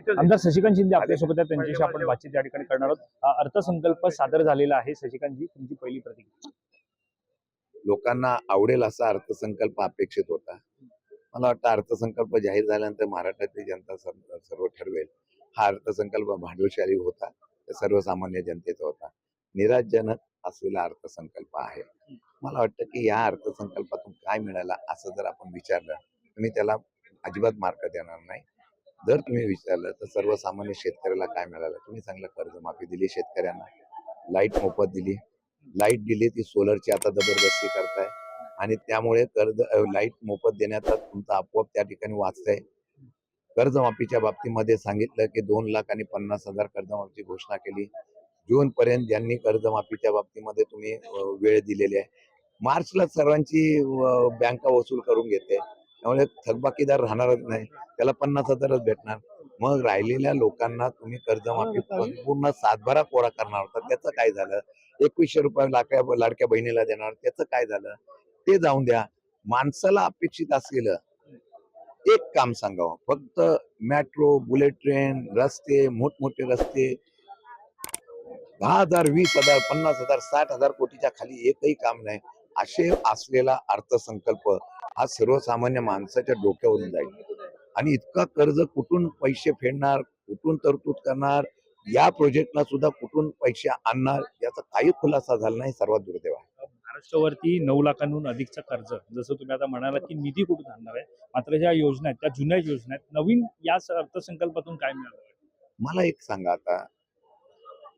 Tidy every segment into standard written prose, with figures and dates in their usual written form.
आमदार शशिकांत शिंदे आपल्यासोबत आहेत, त्यांच्याशी आपण बातचीत या ठिकाणी करणार आहोत। अर्थसंकल्प सादर झालेला आहे। शशिकांतजी, तुमची पहिली प्रतिक्रिया। लोकांना आवडेल असा अर्थसंकल्प अपेक्षित होता। मला वाटतं अर्थसंकल्प जाहीर झाल्यानंतर महाराष्ट्रातील जनता सर्व ठरवेल। हा अर्थसंकल्प भांडवलशाही होता, सर्वसामान्य जनतेचा होता। निराशजनक असलेला अर्थसंकल्प आहे। मला वाटतं की या अर्थसंकल्पातून काय मिळालं असं जर आपण विचारलं तर मी त्याला अजिबात मार्क देणार नाही। जर तुम्ही विचारलं तर सर्वसामान्य शेतकऱ्याला काय मिळालं, तुम्ही चांगलं कर्जमाफी दिली शेतकऱ्यांना, लाईट मोफत दिली, लाईट दिली ती सोलरची आता जबरदस्ती करताय आणि त्यामुळे लाईट मोफत देण्याचा तुमचा आपोआप त्या ठिकाणी वाचतंय। कर्जमाफीच्या बाबतीमध्ये सांगितलं की 2 लाख आणि 50,000 कर्जमाफीची घोषणा केली। जून पर्यंत ज्यांनी कर्जमाफीच्या बाबतीमध्ये तुम्ही वेळ दिलेली आहे, मार्चला सर्वांची बँका वसूल करून घेते, त्यामुळे थकबाकीदार राहणारच नाही, त्याला 50,000च भेटणार। मग राहिलेल्या लोकांना तुम्ही कर्जमाफी पूर्ण सातबारा कोरा करणार होता, त्याचं काय झालं? 2100 रुपये लाडक्या बहिणीला देणार, त्याचं काय झालं? ते जाऊन द्या। माणसाला अपेक्षित असलेलं एक काम सांगावं, फक्त मेट्रो, बुलेट ट्रेन, रस्ते, मोठमोठे रस्ते 10,000, 20,000, 50,000, 60,000 कोटीच्या खाली एकही काम नाही, असे असलेला अर्थसंकल्प हा सर्वसामान्य माणसाच्या डोक्यावरून जाईल। आणि इतका कर्ज कुठून पैसे फेडणार, कुठून तरतूद करणार, या प्रोजेक्टला सुद्धा कुठून पैसे आणणार, याचा काही खुलासा झाला नाही, सर्वात दुर्दैव आहे। महाराष्ट्रावरती 9 लाखांहून अधिकचं कर्ज, जसं तुम्ही आता म्हणालात की निधी कुठून आणणार आहे, मात्र ज्या योजना आहेत त्या जुन्या योजना आहेत, नवीन या अर्थसंकल्पातून काय मिळालं? मला एक सांगा, आता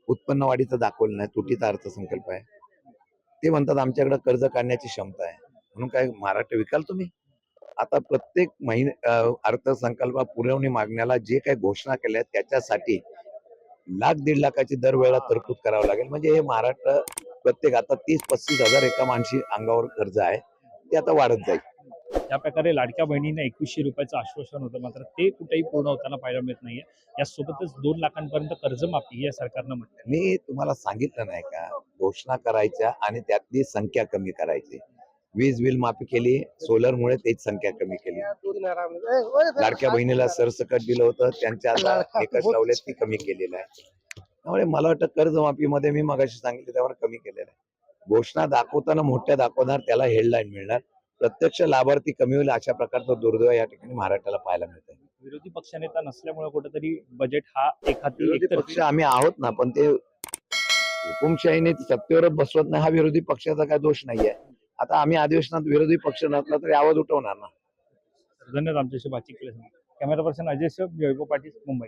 उत्पन्न वाढीचं दाखवलं नाही, तुटीचा अर्थसंकल्प आहे। ते म्हणतात आमच्याकडे कर्ज काढण्याची क्षमता आहे, म्हणून काय महाराष्ट्र विकाल तुम्ही? आता प्रत्येक अर्थसंकल्प पुरवणी मागण्याला जे काही घोषणा केल्या आहेत त्याच्यासाठी 1,00,000 1.5 लाखाची दरवेळेला तरतूद करावं लागेल। म्हणजे हे महाराष्ट्र प्रत्येक आता 30-35 हजार एका माणशी अंगावर कर्ज आहे, ते आता वाढत जाईल। ज्या प्रकारे लाडक्या बहिणींना 2100 रुपयाचं आश्वासन होतं, मात्र ते कुठेही पूर्ण होताना पाहायला मिळत नाहीये। यासोबतच 2 लाखांपर्यंत कर्जमाफी या सरकारनं म्हटलं। मी तुम्हाला सांगितलं नाही का, घोषणा करायच्या आणि त्यातली संख्या कमी करायची। वीज बिल माफी केली, सोलरमुळे त्याची संख्या कमी केली। लाडक्या बहिणीला सरसकट दिलं होतं, त्यांच्या आता निकष लावले ती कमी केलेलं आहे। त्यामुळे मला वाटतं कर्जमाफीमध्ये मी मगाशी सांगितलं त्यावर कमी केलेलं आहे। घोषणा दाखवताना मोठ्या दाखवणार, त्याला हेडलाईन मिळणार, प्रत्यक्ष लाभार्थी कमी होईल, अशा प्रकारचा दुर्दैव या ठिकाणी महाराष्ट्राला पाहायला मिळत आहे। विरोधी पक्षनेता नसल्यामुळे कुठेतरी बजेट हा एखादी विरोधी पक्ष आम्ही आहोत ना, पण ते हुकुमशाहीने सत्तेवरच बसवत नाही, हा विरोधी पक्षाचा काय दोष नाहीये। आता आम्ही अधिवेशनात विरोधी पक्ष नसला तरी आवाज उठवणार ना। धन्यवाद आमच्याशी बातचीत केल्यासाठी। कॅमेरा पर्सन अजय सर, वैभव पाटील, मुंबई।